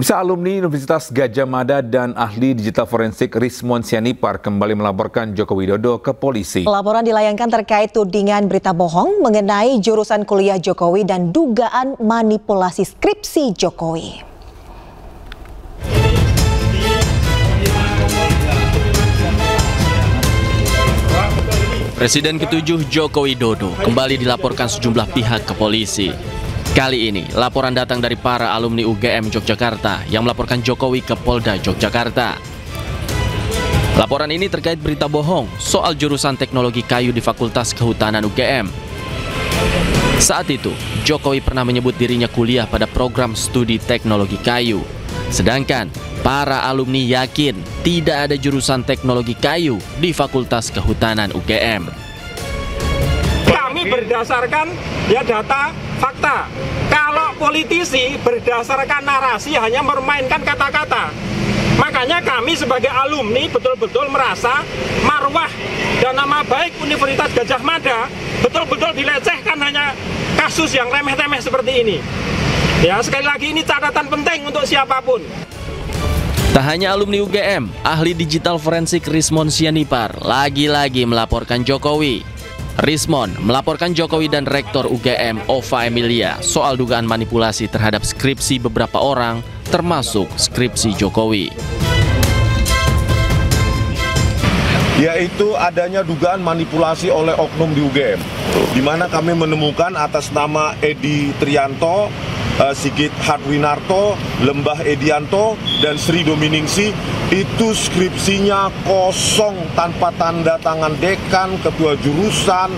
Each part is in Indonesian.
Pemirsa, alumni Universitas Gadjah Mada dan ahli digital forensik Rismon Sianipar kembali melaporkan Joko Widodo ke polisi. Laporan dilayangkan terkait tudingan berita bohong mengenai jurusan kuliah Jokowi dan dugaan manipulasi skripsi Jokowi. Presiden ke-7 Joko Widodo kembali dilaporkan sejumlah pihak ke polisi. Kali ini, laporan datang dari para alumni UGM Yogyakarta yang melaporkan Jokowi ke Polda Yogyakarta. Laporan ini terkait berita bohong soal jurusan teknologi kayu di Fakultas Kehutanan UGM. Saat itu, Jokowi pernah menyebut dirinya kuliah pada program studi teknologi kayu. Sedangkan, para alumni yakin tidak ada jurusan teknologi kayu di Fakultas Kehutanan UGM. Kami berdasarkan data fakta. Kalau politisi berdasarkan narasi hanya memainkan kata-kata. Makanya kami sebagai alumni betul-betul merasa marwah dan nama baik Universitas Gadjah Mada betul-betul dilecehkan hanya kasus yang remeh-temeh seperti ini. Ya, sekali lagi ini catatan penting untuk siapapun. Tak hanya alumni UGM, ahli digital forensik Rismon Sianipar lagi-lagi melaporkan Jokowi. Rismon melaporkan Jokowi dan Rektor UGM Ova Emilia soal dugaan manipulasi terhadap skripsi beberapa orang, termasuk skripsi Jokowi. Yaitu adanya dugaan manipulasi oleh oknum di UGM, di mana kami menemukan atas nama Edi Trianto, Sigit Hadwinarto, Lembah Edianto, dan Sri Dominingsi itu skripsinya kosong tanpa tanda tangan dekan, ketua jurusan,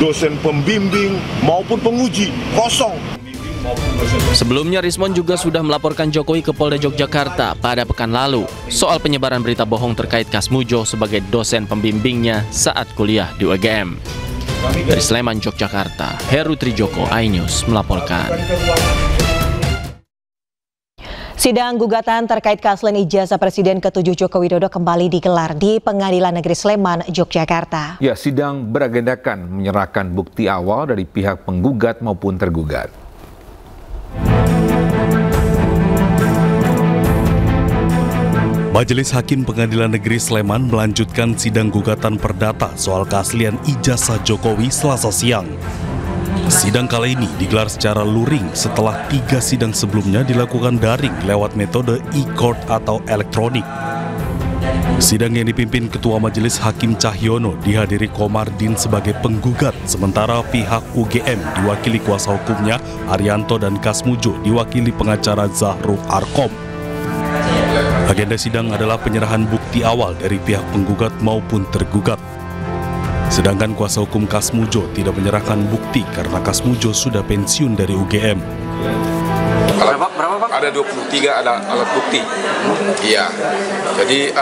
dosen pembimbing maupun penguji, kosong. Sebelumnya Rismon juga sudah melaporkan Jokowi ke Polda Yogyakarta pada pekan lalu soal penyebaran berita bohong terkait Kasmujo sebagai dosen pembimbingnya saat kuliah di UGM. Dari Sleman, Yogyakarta, Heru Trijoko, iNews melaporkan. Sidang gugatan terkait keaslian ijazah Presiden ke-7 Joko Widodo kembali digelar di Pengadilan Negeri Sleman, Yogyakarta. Ya, sidang beragendakan menyerahkan bukti awal dari pihak penggugat maupun tergugat. Majelis Hakim Pengadilan Negeri Sleman melanjutkan sidang gugatan perdata soal keaslian ijazah Jokowi Selasa siang. Sidang kali ini digelar secara luring setelah 3 sidang sebelumnya dilakukan daring lewat metode e-court atau elektronik. Sidang yang dipimpin Ketua Majelis Hakim Cahyono dihadiri Komardin sebagai penggugat, sementara pihak UGM diwakili kuasa hukumnya Arianto dan Kasmujo diwakili pengacara Zahrul Arkom. Agenda sidang adalah penyerahan bukti awal dari pihak penggugat maupun tergugat. Sedangkan kuasa hukum Kasmujo tidak menyerahkan bukti karena Kasmujo sudah pensiun dari UGM. Berapa Pak? Ada 23 ada alat bukti. Iya. Jadi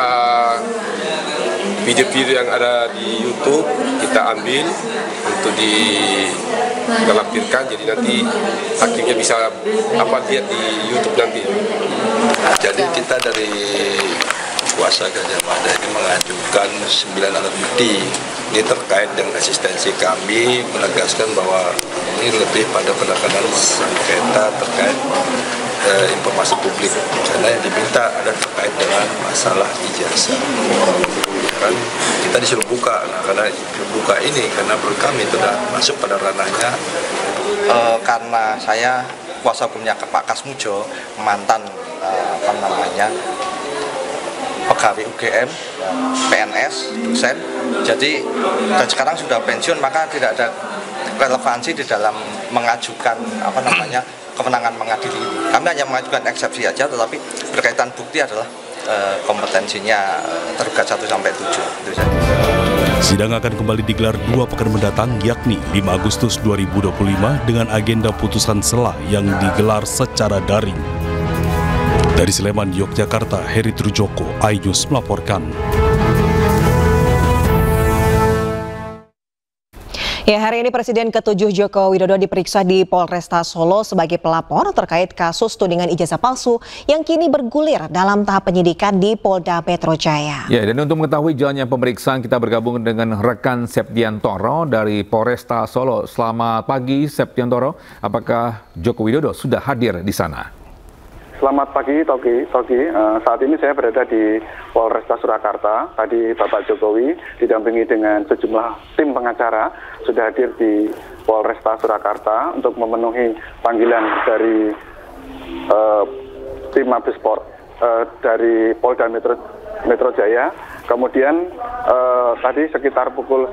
video-video yang ada di YouTube kita ambil untuk dilampirkan, jadi nanti hakimnya bisa lihat di YouTube nanti. Jadi kita dari kuasa Gadjah Mada ini mengajukan 9 alat bukti. Ini terkait dengan asistensi kami menegaskan bahwa ini lebih pada penekanan sengketa terkait informasi publik. Karena yang diminta ada terkait dengan masalah ijazah. Kan kita disuruh buka, karena buka ini karena menurut kami itu sudah masuk pada ranahnya. Karena saya kuasa hukumnya Pak Kasmujo, mantan pegawai UGM, PNS, dosen, jadi dan sekarang sudah pensiun, maka tidak ada relevansi di dalam mengajukan kemenangan mengadili. Kami hanya mengajukan eksepsi saja, tetapi berkaitan bukti adalah kompetensinya tergugat 1 sampai 7. Sidang akan kembali digelar 2 pekan mendatang, yakni 5 Agustus 2025 dengan agenda putusan sela yang digelar secara daring. Dari Sleman, Yogyakarta, Heru Trijoko, iNews melaporkan. Ya, hari ini Presiden ke-7 Joko Widodo diperiksa di Polresta Solo sebagai pelapor terkait kasus tudingan ijazah palsu yang kini bergulir dalam tahap penyidikan di Polda Metro Jaya. Ya, dan untuk mengetahui jalannya pemeriksaan, kita bergabung dengan rekan Septiantoro dari Polresta Solo. Selamat pagi, Septiantoro. Apakah Joko Widodo sudah hadir di sana? Selamat pagi, Togi. Saat ini saya berada di Polresta Surakarta. Tadi Bapak Jokowi didampingi dengan sejumlah tim pengacara sudah hadir di Polresta Surakarta untuk memenuhi panggilan dari tim Mabespor dari Polda Metro Jaya. Kemudian tadi sekitar pukul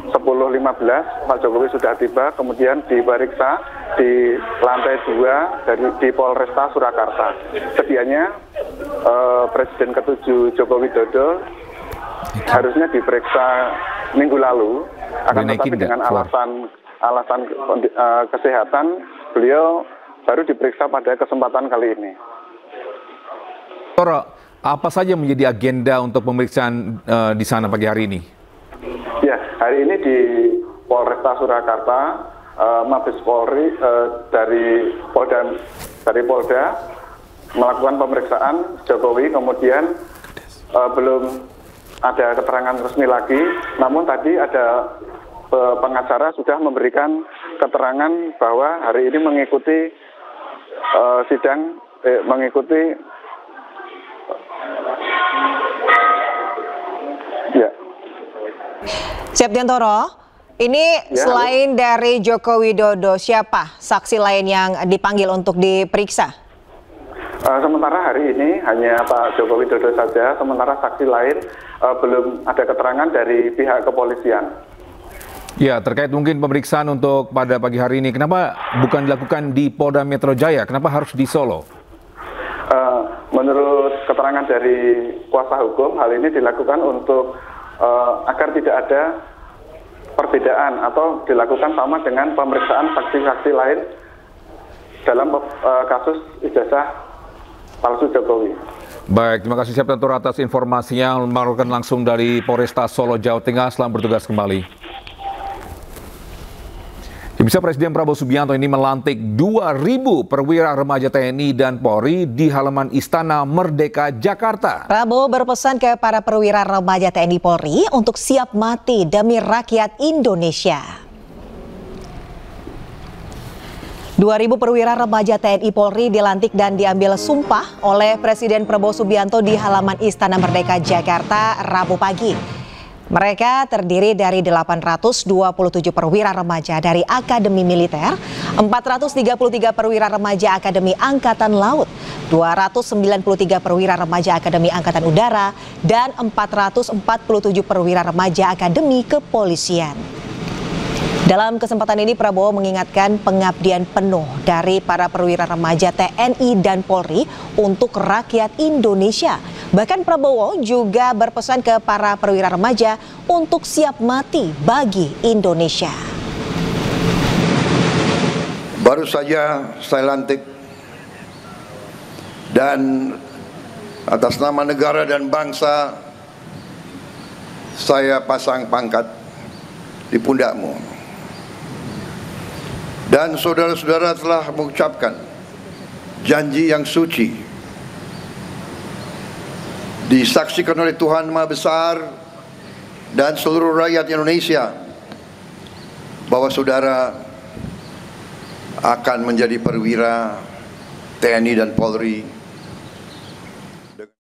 10.15 Pak Jokowi sudah tiba, kemudian diperiksa di lantai 2 di Polresta Surakarta. Sedianya Presiden ke-7 Joko Widodo harusnya diperiksa minggu lalu, akan tetapi dengan alasan kesehatan beliau baru diperiksa pada kesempatan kali ini. Apa saja menjadi agenda untuk pemeriksaan di sana pagi hari ini? Ya, hari ini di Polresta Surakarta, Mabes Polri dari Polda melakukan pemeriksaan Jokowi, kemudian belum ada keterangan resmi lagi, namun tadi ada pengacara sudah memberikan keterangan bahwa hari ini mengikuti sidang, ya. Septiantoro, ini selain dari Joko Widodo, siapa saksi lain yang dipanggil untuk diperiksa? Sementara hari ini hanya Pak Joko Widodo saja, sementara saksi lain belum ada keterangan dari pihak kepolisian. Ya, terkait mungkin pemeriksaan untuk pada pagi hari ini, kenapa bukan dilakukan di Polda Metro Jaya? Kenapa harus di Solo? Menurut keterangan dari kuasa hukum, hal ini dilakukan untuk agar tidak ada perbedaan atau dilakukan sama dengan pemeriksaan saksi-saksi lain dalam kasus ijazah palsu Jokowi. Baik, terima kasih Septiantoro atas informasinya, melaporkan langsung dari Polresta Solo, Jawa Tengah. Selamat bertugas kembali. Bisa Presiden Prabowo Subianto ini melantik 2.000 perwira remaja TNI dan Polri di halaman Istana Merdeka, Jakarta. Prabowo berpesan ke para perwira remaja TNI Polri untuk siap mati demi rakyat Indonesia. 2.000 perwira remaja TNI Polri dilantik dan diambil sumpah oleh Presiden Prabowo Subianto di halaman Istana Merdeka, Jakarta, Rabu pagi. Mereka terdiri dari 827 perwira remaja dari Akademi Militer, 433 perwira remaja Akademi Angkatan Laut, 293 perwira remaja Akademi Angkatan Udara, dan 447 perwira remaja Akademi Kepolisian. Dalam kesempatan ini Prabowo mengingatkan pengabdian penuh dari para perwira remaja TNI dan Polri untuk rakyat Indonesia. Bahkan Prabowo juga berpesan ke para perwira remaja untuk siap mati bagi Indonesia. Baru saja saya lantik dan atas nama negara dan bangsa saya pasang pangkat di pundakmu. Dan saudara-saudara telah mengucapkan janji yang suci, disaksikan oleh Tuhan Maha Besar dan seluruh rakyat Indonesia bahwa saudara akan menjadi perwira TNI dan Polri